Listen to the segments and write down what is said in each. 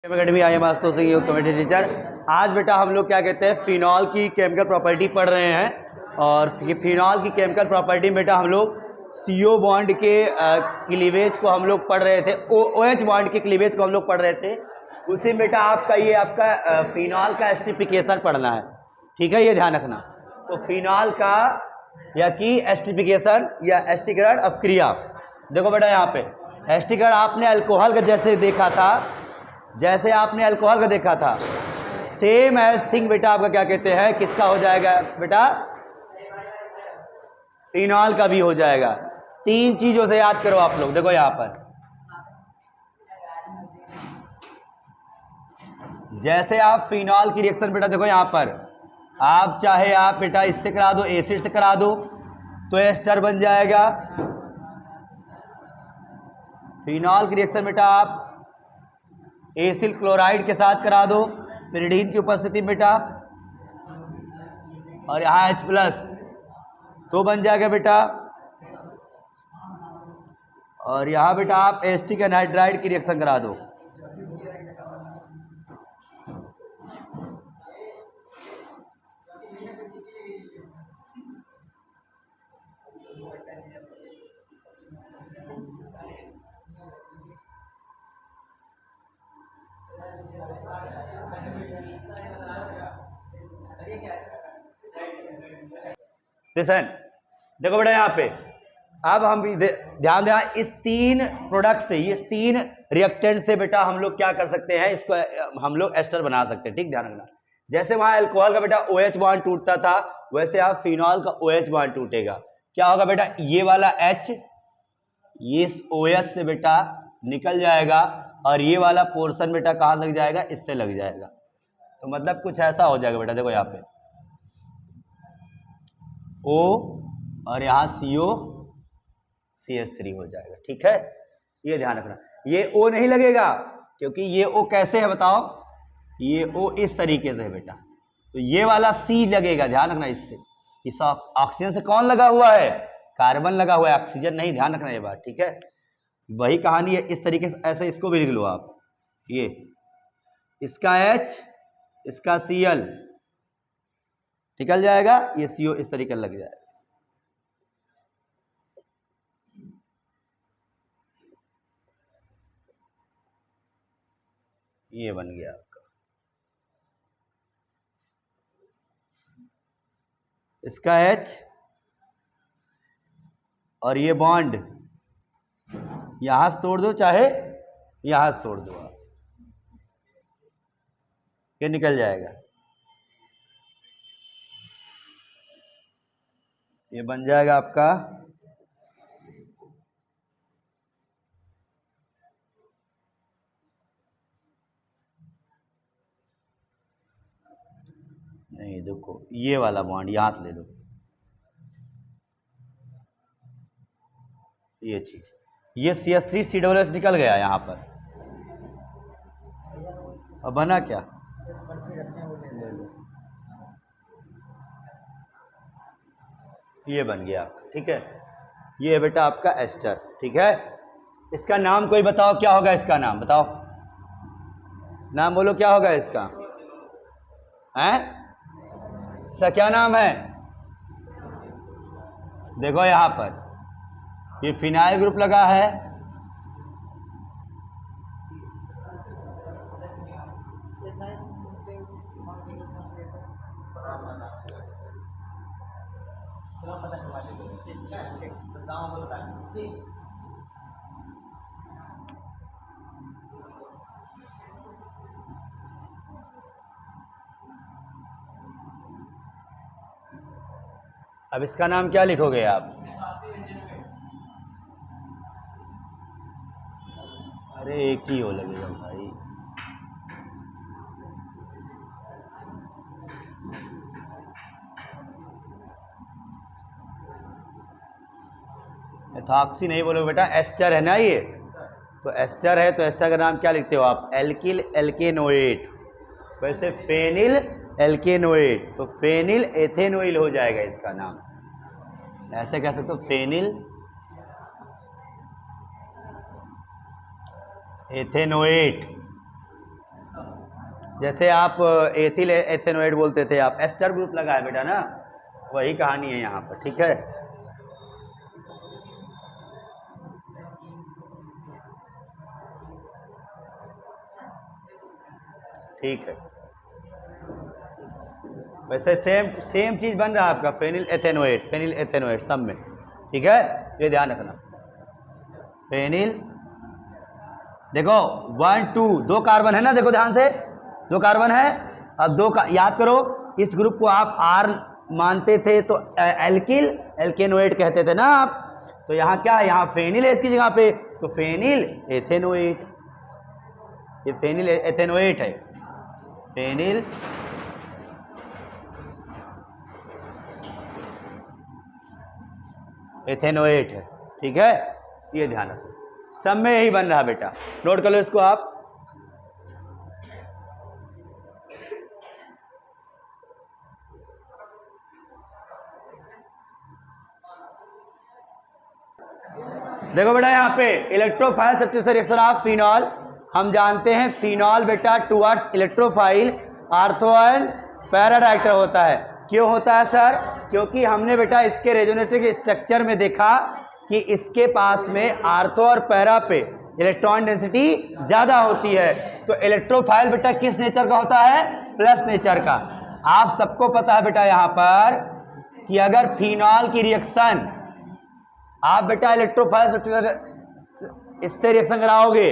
Academy I am Ashutosh Singh committee teacher. आज बेटा हम लोग क्या कहते हैं, फिनॉल की केमिकल प्रॉपर्टी पढ़ रहे हैं। और ये फिनॉल की केमिकल प्रॉपर्टी बेटा हम लोग CO बॉन्ड के क्लीवेज को हम लोग पढ़ रहे थे, OH बॉन्ड के क्लीवेज को हम लोग पढ़ रहे थे। उसी में बेटा आपका ये आपका फिनॉल का एस्टिफिकेशन पढ़ना है, ठीक है, ये ध्यान रखना। तो फिनॉल का या की एस्टिफिकेशन या एस्टिकरण अपक्रिया, देखो बेटा यहाँ पे एस्टिकरण आपने अल्कोहल का जैसे देखा था, जैसे आपने अल्कोहल का देखा था, सेम एज थिंग बेटा आपका क्या कहते हैं, किसका हो जाएगा बेटा, फिनॉल का भी हो जाएगा। तीन चीजों से याद करो आप लोग। देखो यहां पर जैसे आप फिनॉल की रिएक्शन बेटा देखो यहां पर आप चाहे आप बेटा इससे करा दो, एसिड से करा दो तो एस्टर बन जाएगा। फिनॉल की रिएक्शन बेटा आप एसिल क्लोराइड के साथ करा दो पिरिडीन की उपस्थिति में बेटा, और यहाँ H+ तो बन जाएगा बेटा। और यहाँ बेटा आप एस्टिक एनहाइड्राइड की रिएक्शन करा दो, लिसन। देखो बेटा यहाँ पे अब हम ध्यान दें, इस तीन प्रोडक्ट से, ये तीन रिएक्टेंट से बेटा हम लोग क्या कर सकते हैं, इसको हम लोग एस्टर बना सकते हैं, ठीक, ध्यान रखना। जैसे वहां अल्कोहल का बेटा OH बॉन्ड टूटता था, वैसे आप फिनॉल का OH बॉन्ड टूटेगा। क्या होगा बेटा, ये वाला H ये OH से बेटा निकल जाएगा और ये वाला पोर्शन बेटा कहाँ लग जाएगा, इससे लग जाएगा। तो मतलब कुछ ऐसा हो जाएगा बेटा, देखो यहाँ पे O और यहाँ CO CH3 हो जाएगा, ठीक है, ये ध्यान रखना। ये O नहीं लगेगा क्योंकि ये O कैसे है बताओ, ये O इस तरीके से है बेटा, तो ये वाला C लगेगा, ध्यान रखना। इससे इस ऑक्सीजन से कौन लगा हुआ है, कार्बन लगा हुआ है, ऑक्सीजन नहीं, ध्यान रखना ये बात, ठीक है। वही कहानी है, इस तरीके से ऐसे इसको भी लिख लो आप, ये इसका H इसका Cl निकल जाएगा, ये CO इस तरीके लग जाएगा। ये बन गया आपका, इसका H और ये बॉन्ड यहां से तोड़ दो, चाहे यहां से तोड़ दो आप, ये निकल जाएगा, ये बन जाएगा आपका नहीं, देखो ये वाला बॉन्ड यहां से ले लो, ये चीज, ये CH3 COOH निकल गया यहां पर, अब बना क्या, ले लो, ये बन गया आपका, ठीक है। ये है बेटा आपका एस्टर, ठीक है। इसका नाम कोई बताओ, क्या होगा इसका नाम, बताओ, नाम बोलो, क्या होगा इसका, हैं, इसका क्या नाम है। देखो यहां पर ये फिनाइल ग्रुप लगा है, अब इसका नाम क्या लिखोगे आप, अरे एक ही हो लगेगा भाई, एथॉक्सी नहीं बोलोगे बेटा, एस्टर है ना ये, तो एस्टर है तो एस्टर का नाम क्या लिखते हो आप, एल्किल एल्केनोएट। वैसे फेनिल एल्केनोएट, तो फेनिल एथेनोइल हो जाएगा इसका नाम, ऐसे कह सकते हो, फेनिल एथेनोएट, जैसे आप एथिल एथेनोएट बोलते थे, आप एस्टर ग्रुप लगा है बेटा ना, वही कहानी है यहाँ पर, ठीक है। ठीक है, वैसे सेम चीज बन रहा है आपका फेनिल एथेनोएट सब में, ठीक है, ये ध्यान रखना। फेनिल देखो 1 2 2 कार्बन है ना, देखो ध्यान से, 2 कार्बन है। अब याद करो, इस ग्रुप को आप आर मानते थे तो एल्किल एल्केनोएट कहते थे ना आप, तो यहाँ क्या है, यहाँ फेनिल है इसकी जगह पे, तो फेनिल एथेनोएट, ये फेनिल एथेनोएट है, फेनिल एथेनोएट है, ठीक है, ये ध्यान रखो, सब में यही बन रहा है बेटा, नोट कर लो इसको आप। देखो बेटा यहाँ पे electrophile substitution reaction of phenol, हम जानते हैं फिनॉल बेटा टुवर्ड्स इलेक्ट्रोफाइल आर्थोन पैराडाइटर होता है। क्यों होता है सर? क्योंकि हमने बेटा इसके रेजोनेटिव स्ट्रक्चर में देखा कि इसके पास में आर्थो और पैरा पे इलेक्ट्रॉन डेंसिटी ज़्यादा होती है। तो इलेक्ट्रोफाइल बेटा किस नेचर का होता है? प्लस नेचर का। आप सबको पता है बेटा यहाँ पर कि अगर फिनॉल की रिएक्शन आप बेटा इलेक्ट्रोफाइल इससे रिएक्शन कराओगे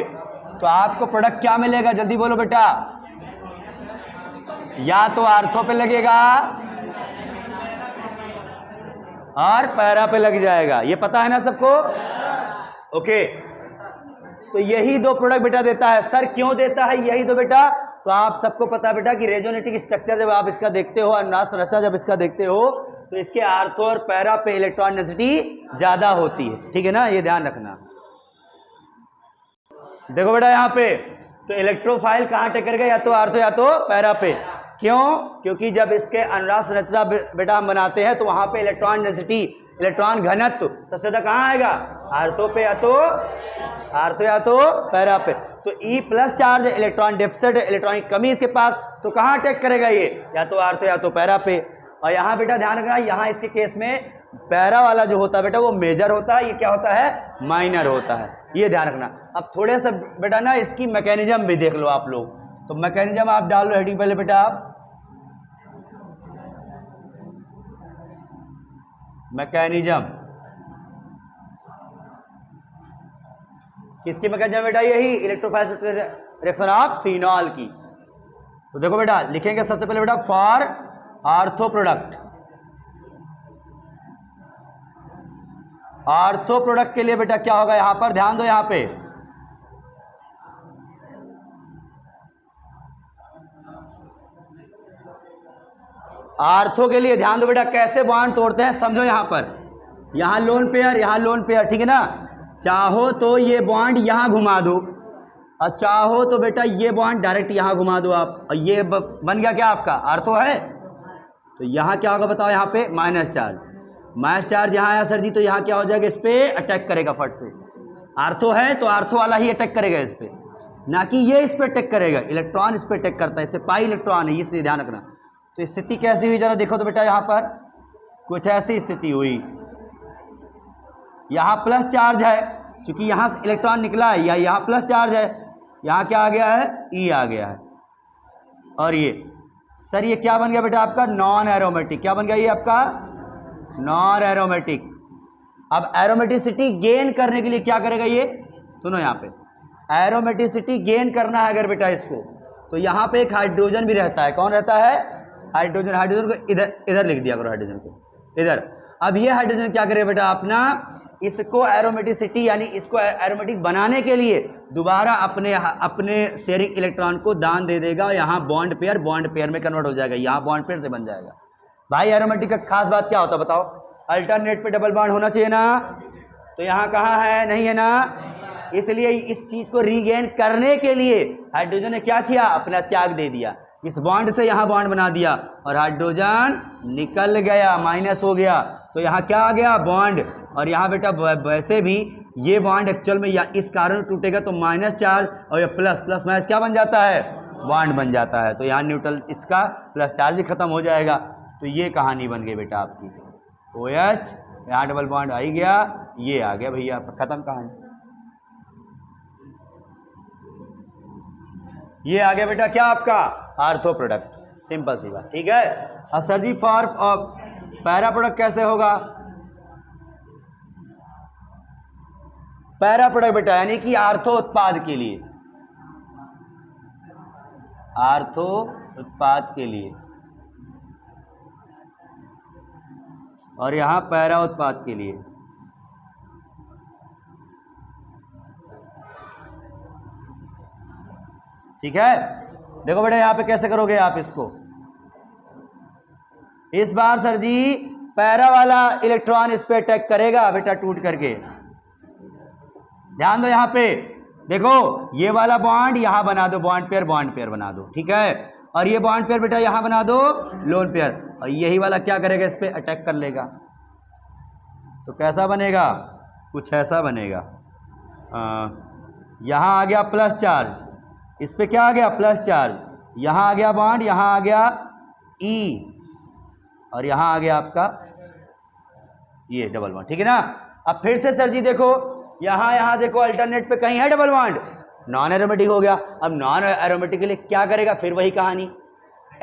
तो आपको प्रोडक्ट क्या मिलेगा? जल्दी बोलो बेटा। या तो आर्थो पे लगेगा और पैरा पे लग जाएगा, ये पता है ना सबको? ओके, तो यही दो प्रोडक्ट बेटा देता है। सर क्यों देता है यही दो बेटा? तो आप सबको पता है बेटा कि रेजोनेटिक स्ट्रक्चर जब आप इसका देखते हो, अनुनाद संरचना जब इसका देखते हो, तो इसके आर्थो और पैरा पे इलेक्ट्रॉन डेंसिटी ज्यादा होती है। ठीक है ना, ये ध्यान रखना। देखो बेटा यहाँ पे तो इलेक्ट्रोफाइल कहाँ अटैक करेगा? या तो आर्थो या तो पैरा पे। क्यों? क्योंकि जब इसके अनुनाद संरचना बेटा हम बनाते हैं तो वहां पे इलेक्ट्रॉन डेंसिटी, इलेक्ट्रॉन घनत्व सबसे ज्यादा कहाँ आएगा? आर्थो पे या तो पैरा पे। तो ई प्लस चार्ज है, इलेक्ट्रॉन डेफिसिट, इलेक्ट्रॉन की कमी इसके पास, तो कहाँ अटैक करेगा ये? या तो आर्थो या तो पैरा पे। और यहाँ बेटा ध्यान रखना, यहाँ इसके केस में पैरा वाला जो होता है बेटा वो मेजर होता है, ये क्या होता है? माइनर होता है, ये ध्यान रखना। अब थोड़े सा बेटा ना इसकी मैकेनिज्म भी देख लो आप लोग। तो मैकेनिज्म आप डाल लो हेडिंग पहले बेटा, आप मैकेनिज्म किसकी मैकेनिज्म बेटा? यही इलेक्ट्रोफाइल रिएक्शन ऑफ फिनॉल की। तो देखो बेटा लिखेंगे सबसे पहले बेटा for ortho product, ortho product के लिए बेटा क्या होगा? यहां पर ध्यान दो, यहां पे आर्थो के लिए ध्यान दो बेटा, कैसे बॉन्ड तोड़ते हैं समझो। यहां पर यहां लोन पेयर, यहां लोन पेयर, ठीक है ना? चाहो तो ये बॉन्ड यहां घुमा दो और चाहो तो बेटा ये बॉन्ड डायरेक्ट यहां घुमा दो आप, और ये बन गया क्या आपका? आर्थो है। तो यहां क्या होगा बताओ? यहां पे माइनस चार्ज, माइनस चार्ज यहां आया सर जी, तो यहां क्या हो जाएगा? इस पे अटैक करेगा फट से। आर्थो है तो आर्थो वाला ही अटैक करेगा इस पे, ना कि ये इस पे अटैक करेगा। इलेक्ट्रॉन इस पे अटैक करता है, इससे पाई इलेक्ट्रॉन है, इसलिए ध्यान रखना। तो स्थिति कैसी हुई जरा देखो तो बेटा, यहां पर कुछ ऐसी स्थिति हुई, यहां प्लस चार्ज है क्योंकि यहां से इलेक्ट्रॉन निकला है, या यहां प्लस चार्ज है, यहां क्या आ गया है? ई आ गया है। और ये सर ये क्या बन गया बेटा आपका? Non aromatic. क्या बन गया ये आपका? Non aromatic. अब एरोमेटिसिटी गेन करने के लिए क्या करेगा ये? सुनो, यहां पे एरोमेटिसिटी गेन करना है अगर बेटा इसको, तो यहां पे एक हाइड्रोजन भी रहता है। कौन रहता है? हाइड्रोजन। हाइड्रोजन को इधर लिख दिया करो, हाइड्रोजन को इधर। अब ये हाइड्रोजन क्या करे बेटा अपना? इसको एरोमेटिसिटी यानी इसको एरोमेटिक बनाने के लिए दोबारा अपने शेयरिंग इलेक्ट्रॉन को दान दे देगा। यहाँ बॉन्ड पेयर में कन्वर्ट हो जाएगा, यहाँ बॉन्ड पेयर से बन जाएगा। भाई एरोमेटिक का खास बात क्या होता है बताओ? अल्टरनेट पे डबल बॉन्ड होना चाहिए ना, तो यहाँ कहाँ है? नहीं है ना। इसलिए इस चीज को रीगेन करने के लिए हाइड्रोजन ने क्या किया? अपना त्याग दे दिया, इस बॉन्ड से यहाँ बॉन्ड बना दिया और हाइड्रोजन निकल गया, माइनस हो गया। तो यहाँ क्या आ गया? बॉन्ड। और यहाँ बेटा वैसे भी ये बॉन्ड एक्चुअल में या इस कारण टूटेगा तो माइनस चार्ज और ये प्लस माइनस क्या बन जाता है? बॉन्ड बन जाता है। तो यहाँ न्यूट्रल इसका प्लस चार्ज भी खत्म हो जाएगा। तो ये कहानी बन गई बेटा आपकी, OH, यहाँ डबल बॉन्ड आ ही गया, ये आ गया भैया, खत्म कहानी। ये आ गया बेटा क्या आपका आर्थो प्रोडक्ट, सिंपल सी बात, ठीक है। अब sir ji for para product कैसे होगा? पैरा प्रोडक्ट बेटा यानी कि आर्थो उत्पाद के लिए, आर्थो उत्पाद के लिए, और यहां पैरा उत्पाद के लिए। ठीक है, देखो बेटा यहां पे कैसे करोगे आप इसको। इस बार सर जी पैरा वाला इलेक्ट्रॉन इस पे अटैक करेगा बेटा टूट करके। ध्यान दो यहां पे, देखो ये वाला बॉन्ड यहां बना दो, बॉन्ड पेयर बना दो, ठीक है। और ये बॉन्ड पेयर बेटा यहां बना दो लोन पेयर, और यही वाला क्या करेगा, इस पे अटैक कर लेगा। तो कैसा बनेगा, कुछ ऐसा बनेगा। यहां आ गया प्लस चार्ज, इस पे क्या आ गया प्लस चार्ज, यहां आ गया बॉन्ड, यहां आ गया E, और यहां आ गया आपका ये डबल बॉन्ड, ठीक है ना। अब फिर से सर जी देखो यहां देखो अल्टरनेट पे कहीं है डबल बॉन्ड, नॉन एरोमेटिक हो गया। अब नॉन एरोमेटिक के लिए क्या करेगा, फिर वही कहानी,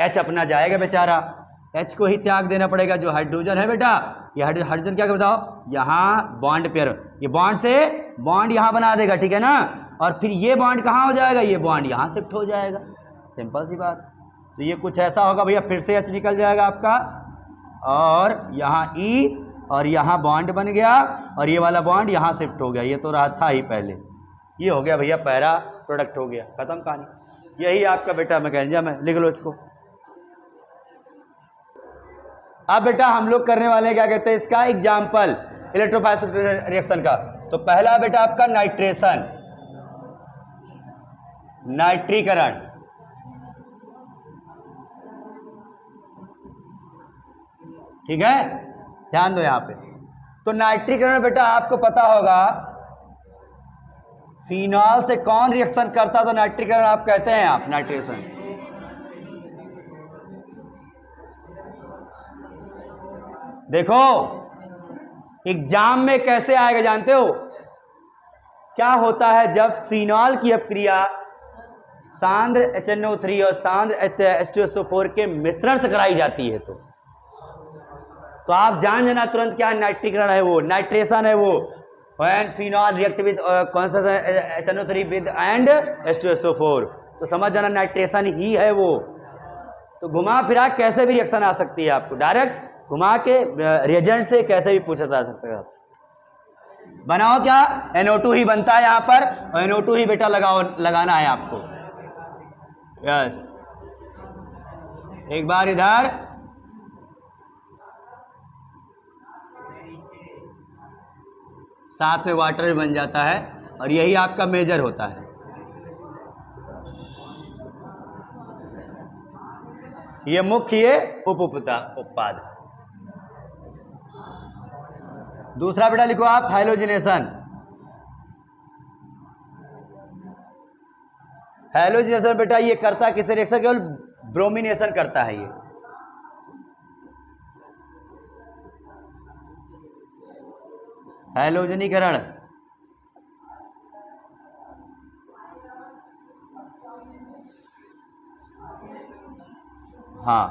H अपना जाएगा बेचारा, H को ही त्याग देना पड़ेगा। जो हाइड्रोजन है बेटा, ये हाइड्रोजन क्या बताओ, यहाँ बॉन्ड पेयर, ये बॉन्ड से बॉन्ड यहाँ बना देगा, ठीक है ना। और फिर ये बॉन्ड कहाँ हो जाएगा, ये बॉन्ड यहाँ शिफ्ट हो जाएगा, सिंपल सी बात। तो ये कुछ ऐसा होगा भैया, फिर से H निकल जाएगा आपका, और यहाँ E, और यहाँ बॉन्ड बन गया, और ये वाला बॉन्ड यहाँ शिफ्ट हो गया, ये तो रहा था ही पहले। ये हो गया भैया पैरा प्रोडक्ट हो गया, खत्म कहानी। यही आपका बेटा मैकेनिज्म है, लिख लो इसको। अब बेटा हम लोग करने वाले हैं क्या कहते हैं इसका एग्जाम्पल इलेक्ट्रोफोरेसिस रिएक्शन का। तो पहला बेटा आपका नाइट्रेशन, नाइट्रीकरण, ठीक है, ध्यान दो यहां पे। तो नाइट्रीकरण बेटा आपको पता होगा फिनॉल से कौन रिएक्शन करता, तो नाइट्रीकरण आप कहते हैं, आप नाइट्रेशन। देखो एग्जाम में कैसे आएगा जानते हो, क्या होता है जब फिनॉल की अपक्रिया सांद्र HNO3 और सांद्र H2SO4 के मिश्रण से कराई जाती है, तो आप जान जाना तुरंत क्या नाइट्रीकरण है, वो नाइट्रेशन है वो। व्हेन फिनॉल रिएक्ट विद कौन सा HNO3 विद एंड H2SO4, तो समझ जाना नाइट्रेशन ही है वो। तो घुमा फिरा कैसे भी रिएक्शन आ सकती है, आपको डायरेक्ट घुमा के रिएजेंट से कैसे भी पूछा जा सकता है। बनाओ क्या, NO2 ही बनता है यहाँ पर, और NO2 ही बेटा लगाना है आपको। यस, एक बार इधर, साथ में वाटर भी बन जाता है, और यही आपका मेजर होता है। ये मुख्य उत्पाद। दूसरा बेटा लिखो आप हैलोजिनेशन। हैलोजिनेशन बेटा ये करता किसे रिएक्शन, केवल ब्रोमिनेशन करता है ये। हैलोजनीकरण, हाँ।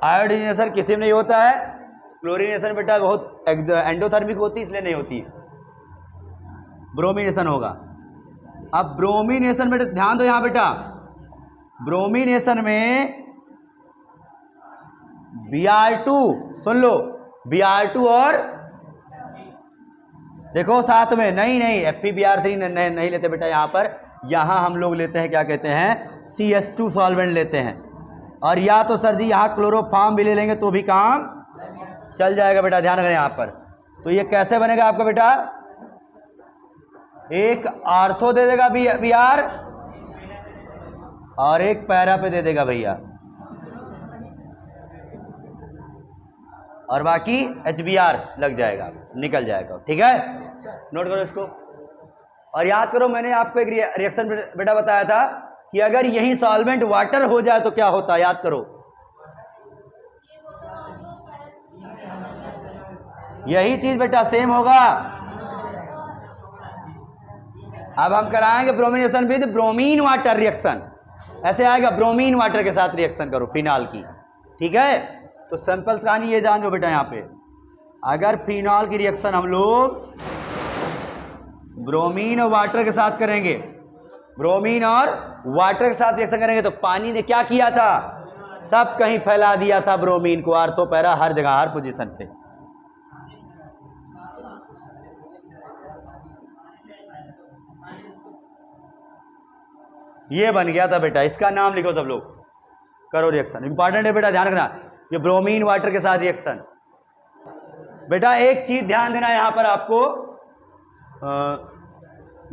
आयोडीनेशन किसी में नहीं होता है, क्लोरीनेशन बेटा बहुत एंडोथर्मिक होती है, इसलिए नहीं होती है। ब्रोमिनेशन होगा। अब ब्रोमिनेशन में ध्यान दो यहां बेटा, ब्रोमिनेशन में Br2, सुन लो Br2 और देखो साथ में नहीं FeBr3 नहीं लेते बेटा यहां पर, यहां हम लोग लेते हैं क्या कहते हैं CH2 सॉल्वेंट लेते हैं। और या तो सर जी यहां क्लोरोफॉर्म भी ले लेंगे तो भी काम चल जाएगा बेटा, ध्यान रखें यहां पर। तो ये कैसे बनेगा आपका बेटा, एक आर्थो दे देगा Br, और एक पैरा पे दे देगा भैया, और बाकी HBr लग जाएगा, निकल जाएगा, ठीक है। नोट करो इसको। और याद करो मैंने आपको एक रिएक्शन बेटा बताया था कि अगर यही सॉल्वेंट वाटर हो जाए तो क्या होता है, याद करो। यही चीज बेटा सेम होगा। अब हम कराएंगे bromination with bromine water reaction, ऐसे आएगा ब्रोमीन वाटर के साथ रिएक्शन करो फिनॉल की, ठीक है। तो सिंपल कहानी ये जान लो बेटा, यहाँ पे अगर फिनॉल की रिएक्शन हम लोग ब्रोमीन और वाटर के साथ करेंगे, ब्रोमीन और वाटर के साथ रिएक्शन करेंगे, तो पानी ने क्या किया था, सब कहीं फैला दिया था ब्रोमीन को, आर्थो पैरा हर जगह हर पोजीशन पे। ये बन गया था बेटा, इसका नाम लिखो सब लोग, करो रिएक्शन। इंपॉर्टेंट है बेटा, ध्यान रखना, ये ब्रोमीन वाटर के साथ रिएक्शन। बेटा एक चीज ध्यान देना यहां पर आपको,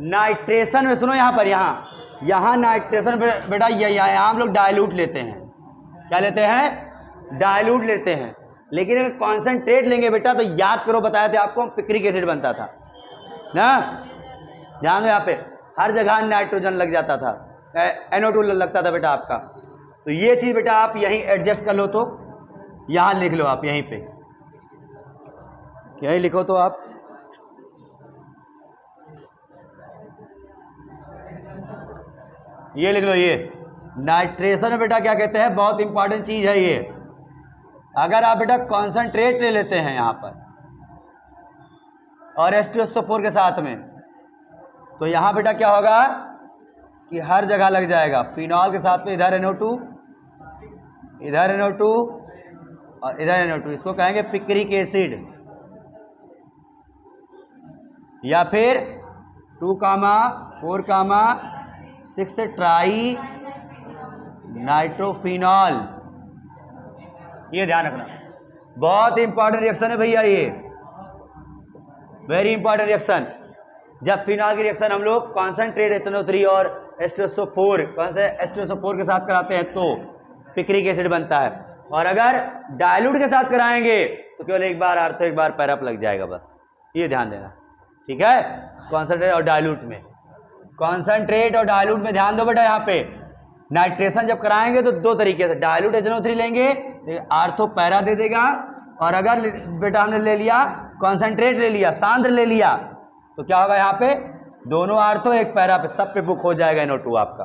नाइट्रेशन में सुनो, यहां पर यहां नाइट्रेशन बेटा यहां हम लोग डाइल्यूट लेते हैं, क्या लेते हैं, डाइल्यूट लेते हैं। लेकिन अगर कॉन्सेंट्रेट लेंगे बेटा तो याद करो बताया था आपको, पिक्रिक एसिड बनता था ना, ध्यान दो, यहाँ पे हर जगह नाइट्रोजन लग जाता था, NO2 लगता था बेटा आपका। तो ये चीज बेटा आप यहीं एडजस्ट कर लो, तो यहां लिख लो आप, यहीं पे यहीं लिखो तो आप, ये लिख लो, ये नाइट्रेशन में बेटा क्या कहते हैं, बहुत इंपॉर्टेंट चीज है ये। अगर आप बेटा कॉन्सेंट्रेट ले लेते हैं यहां पर और H2SO4 के साथ में, तो यहां बेटा क्या होगा कि हर जगह लग जाएगा। फिनॉल के साथ में इधर NO2, इधर NO2 और इधर NO2, इसको कहेंगे पिक्रिक एसिड, या फिर 2,4,6 ट्राई नाइट्रोफिनॉल। ये ध्यान रखना, बहुत इंपॉर्टेंट रिएक्शन है भैया ये, वेरी इंपॉर्टेंट रिएक्शन। जब फिनॉल की रिएक्शन हम लोग कॉन्सेंट्रेट HNO3 और H2SO4, कौन से H2SO4 के साथ कराते हैं तो पिक्रिक एसिड बनता है, और अगर डाइल्यूट के साथ कराएंगे तो केवल एक बार आर्थो एक बार पैराप लग जाएगा, बस ये ध्यान देना, ठीक है। कॉन्सेंट्रेट और डाइल्यूट में, कॉन्सेंट्रेट और डाइल्यूट में ध्यान दो बेटा, यहाँ पे नाइट्रेशन जब कराएंगे तो दो तरीके से, डाइल्यूट HNO3 लेंगे आर्थो पैरा दे देगा, और अगर बेटा हमने ले लिया कॉन्सेंट्रेट ले लिया, सांद्र ले लिया, तो क्या होगा यहाँ पे दोनों आर्थो एक पैरा पे, सब पे बुक हो जाएगा NO2 आपका,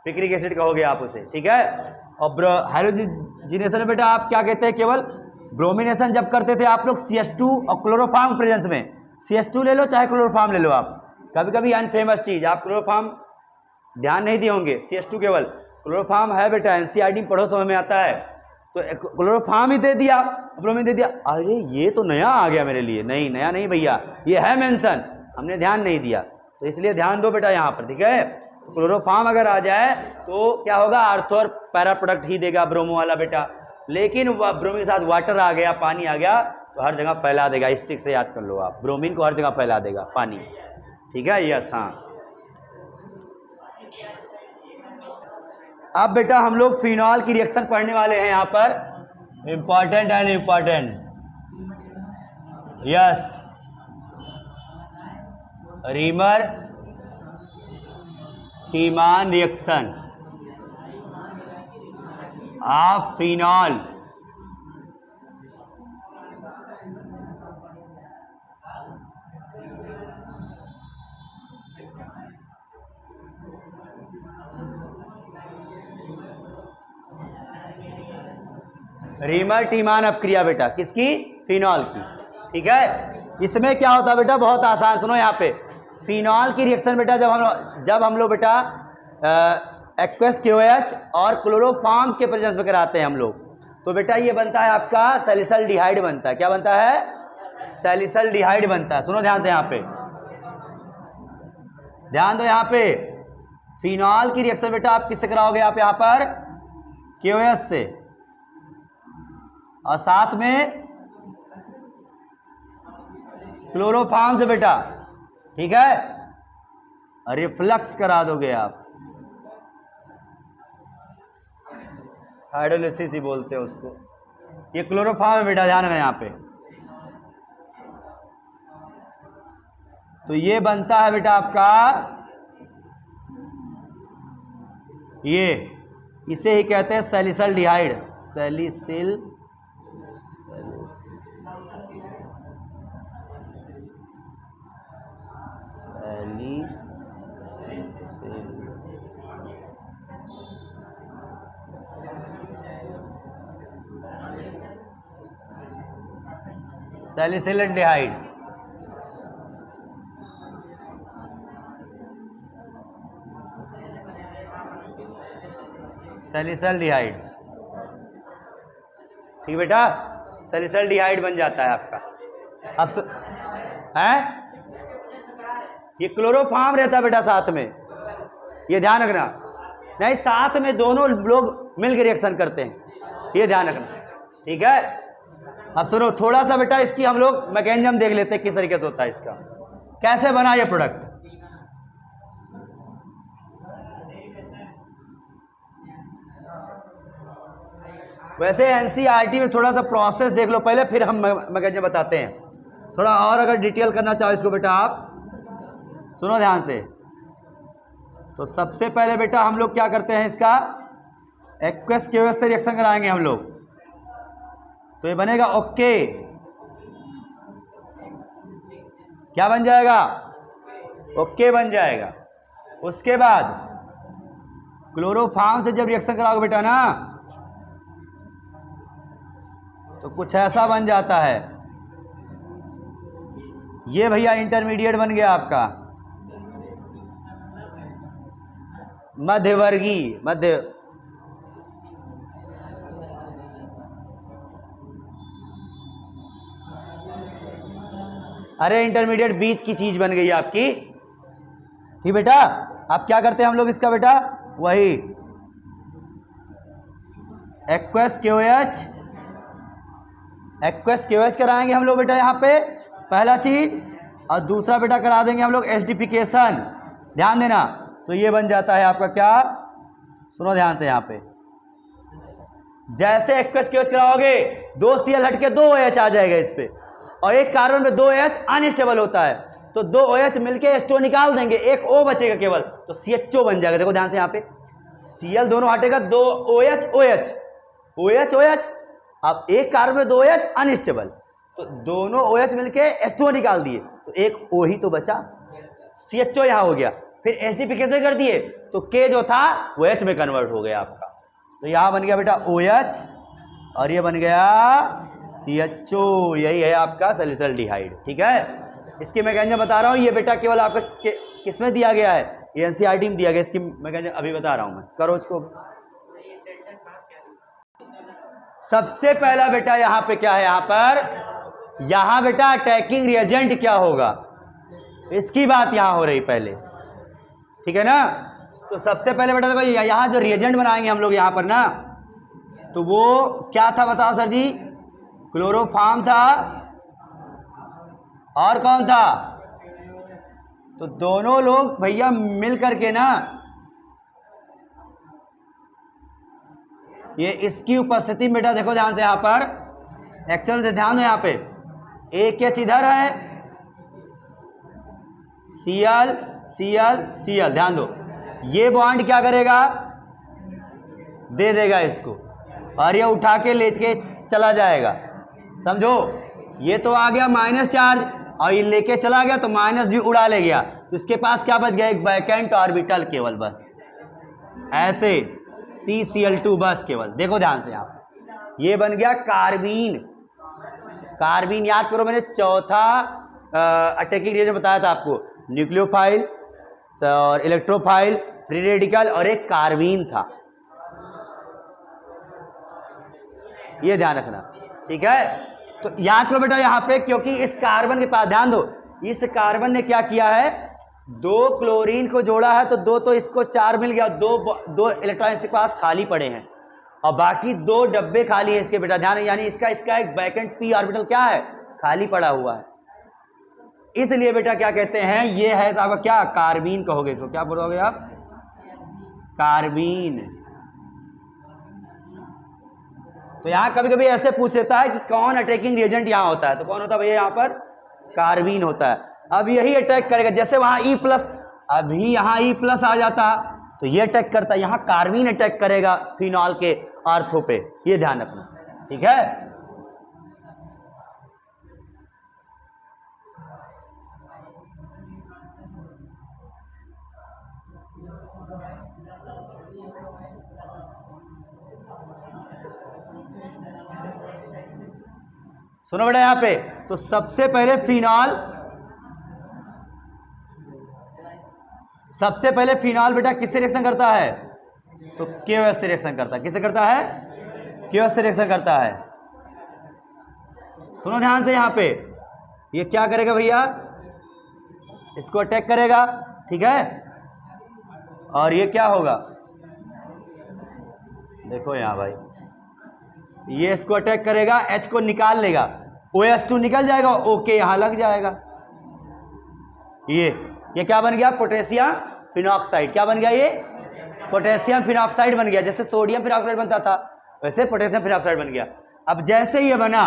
पिक्रिक एसिड कहोगे आप उसे, ठीक है। और हाइड्रोजनेशन में बेटा आप क्या कहते हैं, केवल ब्रोमिनेशन जब करते थे आप लोग CH2 और क्लोरोफॉर्म प्रेजेंस में, CH2 ले लो चाहे क्लोरोफॉर्म ले लो आप, कभी कभी अनफेमस चीज, आप क्लोरोफॉर्म ध्यान नहीं दिए होंगे, CH2 केवल, क्लोरोफॉर्म है बेटा NCERT में पढ़ो समझ में आता है, तो क्लोरोफॉर्म ही दे दिया, ब्रोमीन दे दिया, अरे ये तो नया आ गया मेरे लिए, नहीं नया नहीं भैया, ये है मेंशन, हमने ध्यान नहीं दिया, तो इसलिए ध्यान दो बेटा यहाँ पर, ठीक है। क्लोरोफॉर्म अगर आ जाए तो क्या होगा, आर्थो और पैरा प्रोडक्ट ही देगा ब्रोमो वाला बेटा, लेकिन ब्रोमीन के साथ वाटर आ गया, पानी आ गया, तो हर जगह फैला देगा, स्टिक से याद कर लो आप, ब्रोमीन को हर जगह फैला देगा पानी, ठीक है। यस, हाँ। अब बेटा हम लोग फिनॉल की रिएक्शन पढ़ने वाले हैं यहाँ पर, important and important, yes, Reimer Tiemann reaction of phenol. Reimer Tiemann अपक्रिया बेटा किसकी, फिनॉल की, ठीक है। इसमें क्या होता है बेटा, बहुत आसान, सुनो यहाँ पे, फिनॉल की रिएक्शन बेटा जब हम लोग बेटा एक्वस KOH और क्लोरोफॉर्म के प्रेजेंस में कराते हैं हम लोग, तो बेटा ये बनता है आपका सैलिसल्डिहाइड बनता है, क्या बनता है, सैलिसल्डिहाइड बनता है। सुनो ध्यान से, यहाँ पे ध्यान दो, यहाँ पे फिनॉल की रिएक्शन बेटा आप किससे कराओगे, आप यहाँ पर KOH से, और साथ में क्लोरोफॉर्म से बेटा, ठीक है, रिफ्लक्स करा दोगे आप, हाइड्रोलिसिस ही बोलते हैं उसको, ये क्लोरोफॉर्म है बेटा, ध्यान रखना यहाँ पे। तो ये बनता है बेटा आपका, ये इसे ही कहते हैं सैलिसल्डिहाइड, सैलिसिल सैलिसिल्डिहाइड। सैलिसल्डिहाइड, ठीक बेटा, सैलिसल्डिहाइड बन जाता है आपका। अब है ये क्लोरोफॉर्म रहता है बेटा साथ में, ये ध्यान रखना। नहीं, साथ में दोनों लोग मिलकर रिएक्शन करते हैं, ये ध्यान रखना, ठीक है। अब सुनो थोड़ा सा बेटा, इसकी हम लोग मैकेनिज्म देख लेते हैं किस तरीके से होता है इसका, कैसे बना ये प्रोडक्ट। वैसे एनसीईआरटी में थोड़ा सा प्रोसेस देख लो पहले, फिर हम मैकेनिज्म बताते हैं। थोड़ा और अगर डिटेल करना चाहो इसको बेटा आप सुनो ध्यान से। तो सबसे पहले बेटा हम लोग क्या करते हैं, इसका एक्वस क्यूएस से रिएक्शन कराएंगे हम लोग, तो ये बनेगा ओके, क्या बन जाएगा, ओके बन जाएगा। उसके बाद क्लोरोफॉर्म से जब रिएक्शन कराओगे बेटा ना, तो कुछ ऐसा बन जाता है, ये भैया इंटरमीडिएट बन गया आपका, मध्यवर्गीय, मध्य, अरे इंटरमीडिएट बीच की चीज बन गई आपकी, ठीक बेटा। अब क्या करते हैं हम लोग इसका बेटा, वही एक्वस क्यूएच, एक्वस क्यूएच कराएंगे हम लोग बेटा यहाँ पे पहला चीज, और दूसरा बेटा करा देंगे हम लोग एसिडिफिकेशन, ध्यान देना। तो ये बन जाता है आपका क्या, सुनो ध्यान से, यहाँ पे जैसे एक्वस क्यूएच कराओगे 2 Cl हटके 2 OH आ जाएगा इस पे, और एक कार्बन में 2 OH अनस्टेबल होता है, तो 2 OH मिलके H2O निकाल देंगे, एक O बचेगा केवल, तो CHO बन जाएगा। देखो ध्यान से यहाँ पे Cl दोनों हटेगा, 2 OH OH OH OH, अब एक कार्बन में 2 OH अनस्टेबल, तो दोनों OH मिलके H2O निकाल दिए, तो एक O ही तो बचा, CHO यहाँ हो गया। फिर एसिडिफिकेशन कर दिए तो K जो था वो H में कन्वर्ट हो गया आपका, तो यहाँ बन गया बेटा OH और ये बन गया CHO, यही है आपका सैलिसल्डिहाइड, ठीक है। इसकी मैकेनिज्म बता रहा हूँ, ये बेटा केवल आपका किसमें दिया गया है, ये एनसीईआरटी में दिया गया, इसकी मैकेनिज्म अभी बता रहा हूँ मैं, करो इसको। सबसे पहला बेटा यहाँ पे क्या है, यहाँ बेटा अटैकिंग रिएजेंट क्या होगा, इसकी बात यहाँ हो रही पहले, ठीक है ना। तो सबसे पहले बेटा देखो यहाँ जो रिएजेंट बनाएंगे हम लोग यहाँ पर ना, तो वो क्या था बताओ सर जी, क्लोरोफॉर्म था और कौन था, तो दोनों लोग भैया मिल करके ना, ये इसकी उपस्थिति में बेटा देखो ध्यान से, यहाँ पर एक्चुअल से ध्यान दो, यहाँ पे एक एच इधर है, Cl Cl Cl, ध्यान दो, ये बॉन्ड क्या करेगा, दे देगा इसको, और ये उठा के लेके चला जाएगा, समझो। ये तो आ गया माइनस चार्ज, और ये लेके चला गया तो माइनस भी उड़ा ले गया, तो इसके पास क्या बच गया, एक वैकेंट ऑर्बिटल केवल, बस ऐसे CCl2 बस केवल। देखो ध्यान से, यहाँ ये बन गया कार्बीन, कार्बीन याद करो, मैंने चौथा अटैकिंग रिएजेंट बताया था आपको, न्यूक्लियोफाइल और इलेक्ट्रोफाइल, फ्री रेडिकल और एक कार्बीन था, ये ध्यान रखना, ठीक है। तो याद करो बेटा यहाँ पे, क्योंकि इस कार्बन के पास ध्यान दो, इस कार्बन ने क्या किया है, 2 क्लोरीन को जोड़ा है, तो 2 तो इसको 4 मिल गया, 2 इलेक्ट्रॉन इसके पास खाली पड़े हैं, और बाकी 2 डब्बे खाली है इसके बेटा, ध्यान है, यानी इसका एक वैकेंट p ऑर्बिटल क्या है, खाली पड़ा हुआ है, इसलिए बेटा क्या कहते हैं, ये है तो आपका क्या, कार्बीन कहोगे इसको, क्या बोलोगे आप, कार्बीन। तो यहां कभी कभी ऐसे पूछ लेता है कि कौन अटैकिंग रिएजेंट यहां होता है, तो कौन होता है भैया, यहां पर कार्बीन होता है। अब यही अटैक करेगा, जैसे वहां E प्लस, अभी यहाँ E प्लस आ जाता तो ये अटैक करता, यहाँ कार्बीन अटैक करेगा फिनॉल के आर्थो पे, ये ध्यान रखना, ठीक है। सुनो बेटा यहां पे, तो सबसे पहले फिनॉल बेटा किससे रिएक्शन करता है? तो KOH से रिएक्शन करता है। किससे करता है? KOH से रिएक्शन करता है। सुनो ध्यान से, यहां पे ये क्या करेगा भैया, इसको अटैक करेगा, ठीक है। और ये क्या होगा, देखो यहां भाई, ये इसको अटैक करेगा, H को निकाल लेगा, OH2 निकल जाएगा, ओके यहां लग जाएगा। ये क्या बन गया? Potassium phenoxide. क्या बन गया? ये पोटेशियम फिनॉक्साइड बन गया। जैसे सोडियम फिनॉक्साइड बनता था वैसे पोटेशियम फिनॉक्साइड बन गया। अब जैसे ये बना,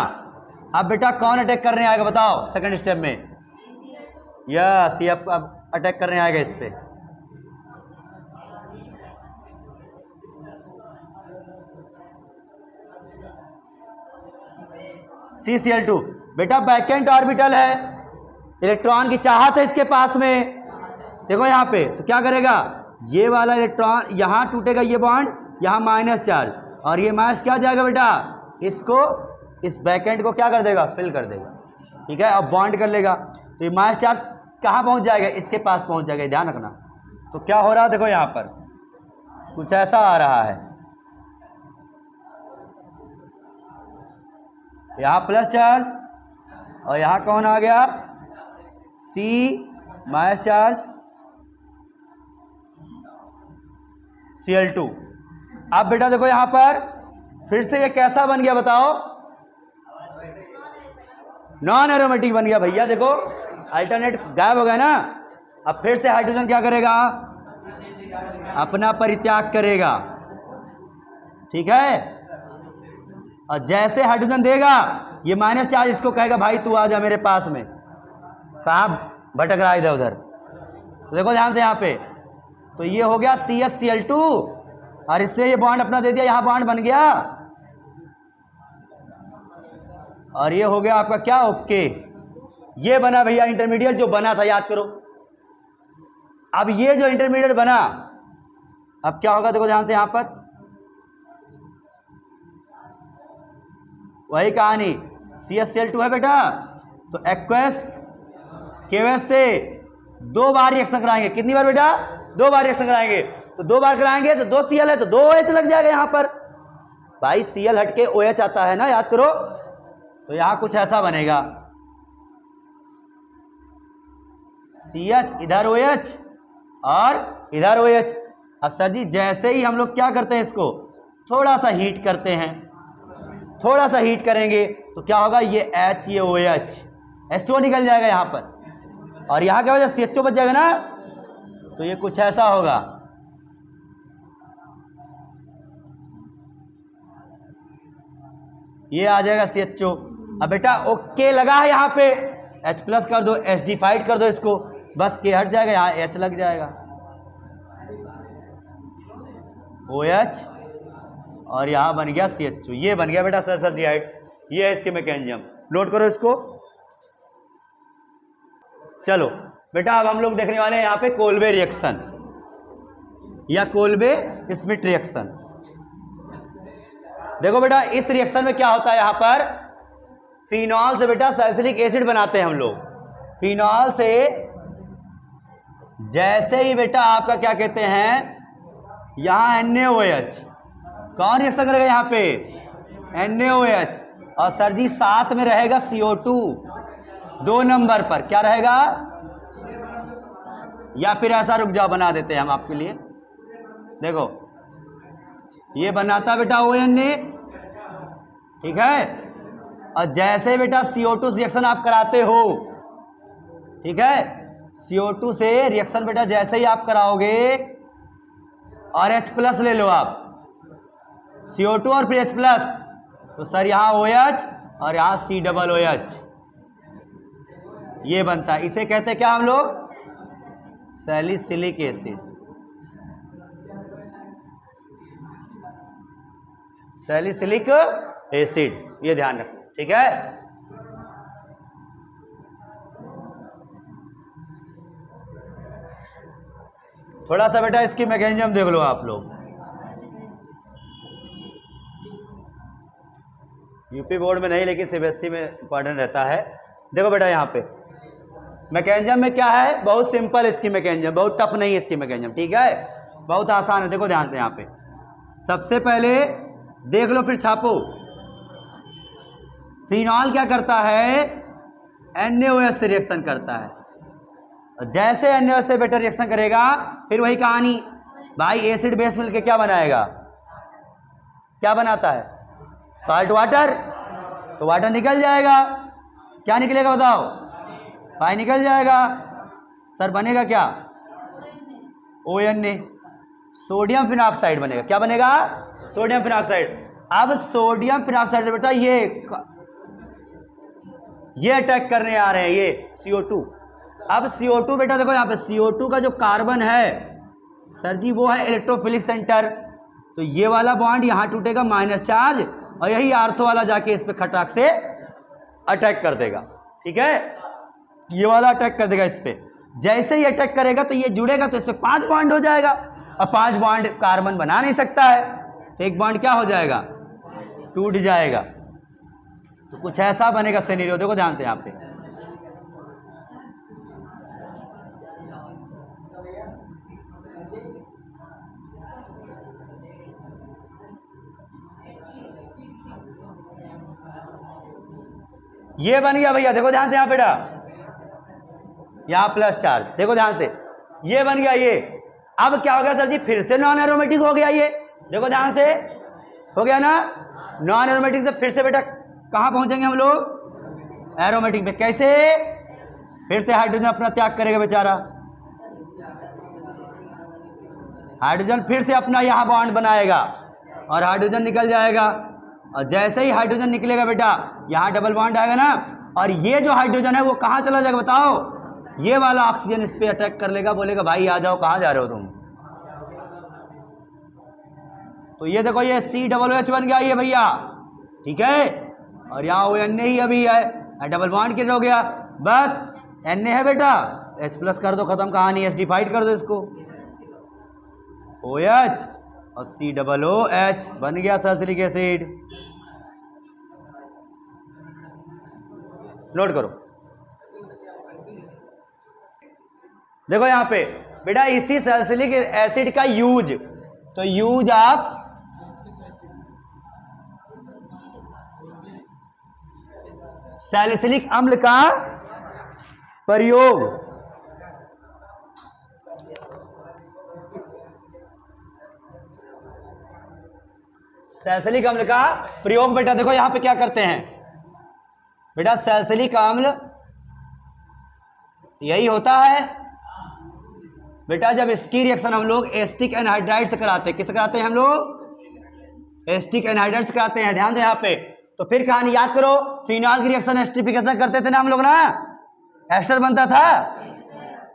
अब बेटा कौन अटैक करने आएगा बताओ सेकंड स्टेप में? यस, ये अब अटैक करने आएगा इस पे। CCl2 बेटा बैकेंट ऑर्बिटल है, इलेक्ट्रॉन की चाहत है इसके पास में। देखो यहां पे, तो क्या करेगा, ये वाला इलेक्ट्रॉन यहां टूटेगा, ये बॉन्ड यहां माइनस चार्ज, और ये माइनस क्या जाएगा बेटा, इसको, इस बैकेंट को क्या कर देगा, फिल कर देगा, ठीक है। अब बॉन्ड कर लेगा, तो ये माइनस चार्ज कहां पहुंच जाएगा, इसके पास पहुंच जाएगा, ध्यान रखना। तो क्या हो रहा है, देखो यहां पर कुछ ऐसा आ रहा है, यहां प्लस चार्ज और यहां कौन आ गया, C माइनस चार्ज Cl2। अब बेटा देखो यहां पर फिर से ये कैसा बन गया बताओ, नॉन एरोमेटिक बन गया भैया। देखो अल्टरनेट गायब हो गया ना। अब फिर से हाइड्रोजन क्या करेगा, अपना परित्याग करेगा, ठीक है। और जैसे हाइड्रोजन देगा, ये माइनस चार्ज इसको कहेगा भाई तू आ जा मेरे पास में, कहाँ भटक रहा है इधर उधर। तो देखो ध्यान से यहाँ पे, तो ये हो गया CsCl2 और इससे ये बॉन्ड अपना दे दिया, यहां बॉन्ड बन गया, और ये हो गया आपका क्या, ओके। ये बना भैया इंटरमीडिएट जो बना था, याद करो। अब ये जो इंटरमीडिएट बना, अब क्या होगा देखो ध्यान से, यहां पर वही कहानी, CsCl2 है बेटा, तो एक्वस KOH से 2 बार रिएक्शन कराएंगे। कितनी बार बेटा? 2 बार रिएक्शन कराएंगे। तो 2 बार कराएंगे तो 2 Cl है तो 2 OH लग जाएगा यहां पर। भाई Cl हट के OH आता है ना, याद करो। तो यहां कुछ ऐसा बनेगा, CH इधर OH और इधर OH। अब सर जी जैसे ही हम लोग क्या करते हैं, इसको थोड़ा सा हीट करते हैं, थोड़ा सा हीट करेंगे तो क्या होगा, ये H ये OH, H2O निकल जाएगा यहां पर, और यहां क्या वजह CHO बच जाएगा ना। तो ये कुछ ऐसा होगा, ये आ जाएगा CHO। अब बेटा ओके लगा है यहां पे, H प्लस कर दो, H डिफाइड कर दो इसको, बस K हट जाएगा, यहां H लग जाएगा, OH और यहां बन गया CHO। ये बन गया बेटा सल्फरडिहाइड। ये है इसके मैकेनिज्म, नोट करो इसको। चलो बेटा अब हम लोग देखने वाले हैं यहां पे कोल्बे रिएक्शन या कोल्बे स्मिथ रिएक्शन। देखो बेटा इस रिएक्शन में क्या होता है, यहां पर फिनॉल से बेटा सल्फ्यूरिक एसिड बनाते हैं हम लोग। फिनॉल से जैसे ही बेटा आपका क्या कहते हैं, यहां NaOH, कौन रिएक्शन करेगा यहां पे, NaOH, और सर जी साथ में रहेगा CO2 2 नंबर पर, क्या रहेगा, या फिर ऐसा रुक जाओ बना देते हैं हम आपके लिए। देखो ये बनाता बेटा ONA, ठीक है, और जैसे बेटा CO2 रिएक्शन आप कराते हो, ठीक है, CO2 से रिएक्शन बेटा जैसे ही आप कराओगे, और H प्लस ले लो आप, CO2 और फिर H प्लस, तो सर यहां OH और यहां C डबल OH, ये बनता है, इसे कहते हैं क्या हम लोग, सैलिसिलिक एसिड। सैलिसिलिक एसिड, ये ध्यान रखो, ठीक है। थोड़ा सा बेटा इसकी मैकेनिज्म देख लो आप लोग। यूपी बोर्ड में नहीं, लेकिन सीबीएसई में इंपॉर्टेंट रहता है। देखो बेटा यहाँ पे मैकेनिज्म में क्या है, बहुत सिंपल इसकी मैकेनिज्म, बहुत टफ नहीं है इसकी मैकेनिज्म, ठीक है, बहुत आसान है। देखो ध्यान से यहाँ पे, सबसे पहले देख लो फिर छापो। फिनॉल क्या करता है, NaOH से रिएक्शन करता है। जैसे NaOH से बेटा रिएक्शन करेगा, फिर वही कहानी भाई, एसिड बेस मिलके क्या बनाएगा, क्या बनाता है, सॉल्ट वाटर। तो वाटर निकल जाएगा, क्या निकलेगा बताओ, पानी निकल जाएगा। सर बनेगा क्या, ONA, सोडियम फिनॉक्साइड बनेगा। क्या बनेगा, सोडियम फिनॉक्साइड। अब सोडियम फिनॉक्साइड से बेटा ये अटैक करने आ रहे हैं, ये CO2। अब CO2 बेटा देखो यहाँ पे, CO2 का जो कार्बन है सर जी, वो है इलेक्ट्रोफिलिक सेंटर। तो ये वाला बॉन्ड यहाँ टूटेगा, माइनस चार्ज, और यही आर्थो वाला जाके इस पे खटाक से अटैक कर देगा, ठीक है। ये वाला अटैक कर देगा इस पे। जैसे ही अटैक करेगा तो ये जुड़ेगा, तो इस पे 5 बॉन्ड हो जाएगा। अब 5 बॉन्ड कार्बन बना नहीं सकता है, तो एक बॉन्ड क्या हो जाएगा, टूट जाएगा। तो कुछ ऐसा बनेगा सिनेरियो, देखो ध्यान से यहाँ पे। ये बन गया भैया, देखो ध्यान से यहाँ बेटा, यहाँ प्लस चार्ज, देखो ध्यान से, ये बन गया ये। अब क्या हो गया सर जी, फिर से नॉन एरोमेटिक हो गया ये, देखो ध्यान से, हो गया ना। नॉन एरोमेटिक से फिर से बेटा कहाँ पहुंचेंगे हम लोग, एरोमेटिक में। कैसे, फिर से हाइड्रोजन अपना त्याग करेगा बेचारा, हाइड्रोजन फिर से अपना यहाँ बॉन्ड बनाएगा और हाइड्रोजन निकल जाएगा। और जैसे ही हाइड्रोजन निकलेगा बेटा, यहाँ डबल बॉन्ड आएगा ना, और ये जो हाइड्रोजन है वो कहाँ चला जाएगा बताओ, ये वाला ऑक्सीजन इस पे अटैक कर लेगा, बोलेगा भाई आ जाओ, कहाँ जा रहे हो तुम। तो ये देखो, ये COOH बन गया ये भैया, ठीक है। और यहाँ Na ही अभी है, डबल बॉन्ड कितना हो गया, बस Na है बेटा, H+ कर दो, खत्म कहानी, एसिडिफाइड कर दो इसको, OH और COOH बन गया सल्फ्यूरिक एसिड। नोट करो, देखो यहां पे बेटा, इसी सल्फ्यूरिक एसिड का यूज, तो यूज आप सैलिसिलिक अम्ल का प्रयोग, सैलिसिलिक अम्ल का प्रयोग बेटा देखो यहां पे क्या करते हैं बेटा, सैलिसिलिक अम्ल यही होता है बेटा, जब इसकी रिएक्शन हम लोग एसिटिक एनहाइड्राइड से कराते हैं। किससे कराते हैं हम लोग, एसिटिक एनहाइड्राइड से कराते हैं, ध्यान दो यहाँ पे। तो फिर कहानी याद करो, फिनॉल की रिएक्शन एस्टरिफिकेशन करते थे ना हम लोग ना, एस्टर बनता था,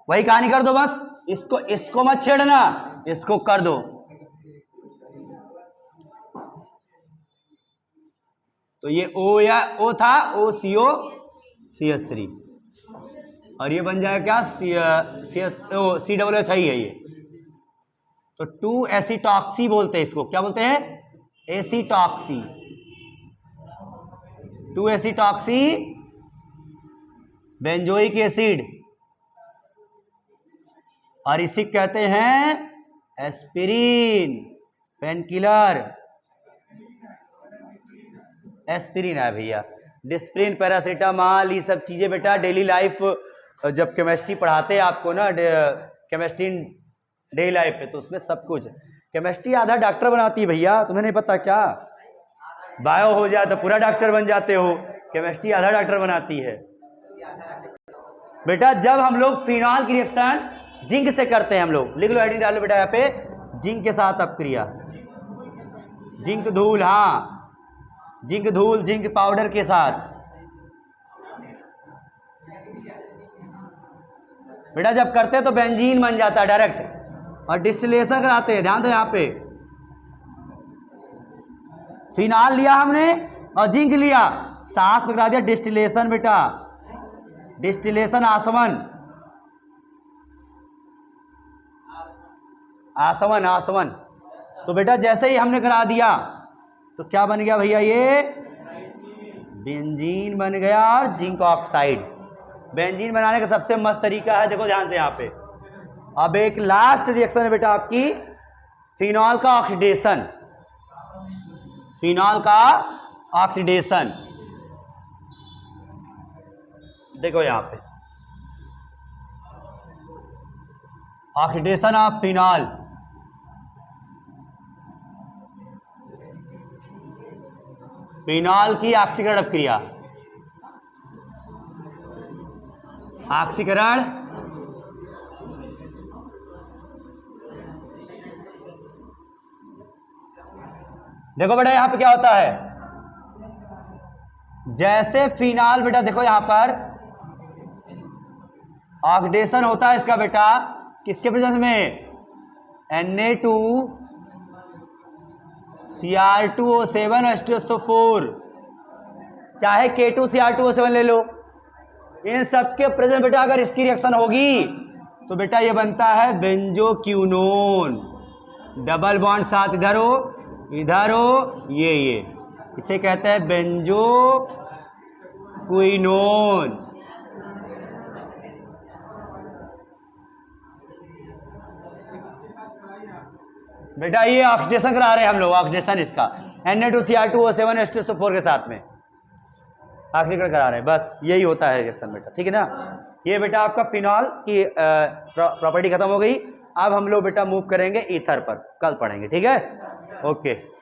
वही कहानी कर दो बस। इसको मत छेड़ना, इसको कर दो। तो ये O था, OCO और ये बन जाएगा क्या, COOH ही है ये। तो 2 एसिटॉक्सी बोलते हैं इसको, क्या बोलते हैं, एसिटॉक्सी, 2 एसिटॉक्सी बेंजोइक एसिड, और इसी कहते हैं एस्पिरिन, पेनकिलर, एस्पिरिन है भैया, डिस्प्रिन, पैरासीटामॉल, ये सब चीजें बेटा डेली लाइफ, जब केमिस्ट्री पढ़ाते हैं आपको ना, केमिस्ट्री डेली लाइफ पे, तो उसमें सब कुछ। केमिस्ट्री आधा डॉक्टर बनाती है भैया, तुम्हें नहीं पता क्या, बायो हो जाए तो पूरा डॉक्टर बन जाते हो, केमिस्ट्री आधा डॉक्टर बनाती है बेटा। जब हम लोग फिनॉल की रिएक्शन जिंक से करते हैं, हम लोग लिख लो, हेडिंग डालो बेटा यहाँ पे, जिंक के साथ अपक्रिया, जिंक धूल, हाँ जिंक धूल, जिंक पाउडर के साथ, बेटा जब करते हैं तो बेंजीन बन जाता है डायरेक्ट, और डिस्टिलेशन कराते हैं, ध्यान दो यहाँ पे। फिनाल लिया हमने और जिंक लिया, साथ में करा दिया डिस्टिलेशन बेटा, डिस्टिलेशन आसवन, आसवन आसवन। तो बेटा जैसे ही हमने करा दिया तो क्या बन गया भैया, ये बेंजीन बन गया और जिंक ऑक्साइड। बेंजीन बनाने का सबसे मस्त तरीका है, देखो ध्यान से यहाँ पे। अब एक लास्ट रिएक्शन है बेटा आपकी फिनॉल का ऑक्सीडेशन, फिनॉल का ऑक्सीडेशन। देखो यहाँ पे ऑक्सीडेशन ऑफ फिनॉल, फिनॉल की ऑक्सीकरण क्रिया, ऑक्सीकरण देखो बेटा यहां पे क्या होता है, जैसे फिनॉल बेटा देखो यहां पर ऑक्सीडेशन होता है इसका बेटा, किसके प्रेजेंस में, Na2Cr2O7 H2SO4, चाहे K2Cr2O7 ले लो, इन सबके प्रेजेंट बेटा अगर इसकी रिएक्शन होगी तो बेटा ये बनता है बेंजोक्विनोन, डबल बॉन्ड साथ इधर हो इधर हो, ये इसे कहते हैं बेंजोक्विनोन। बेटा ये ऑक्सीडेशन करा रहे हैं हम लोग, ऑक्सीडेशन इसका Na2Cr2O7 H2SO4 के साथ में ऑक्सीकरण करा रहे हैं, बस यही होता है रिएक्शन बेटा, ठीक है ना। ये बेटा आपका फिनॉल की प्रॉपर्टी खत्म हो गई। अब हम लोग बेटा मूव करेंगे ईथर पर, कल पढ़ेंगे, ठीक है, ओके।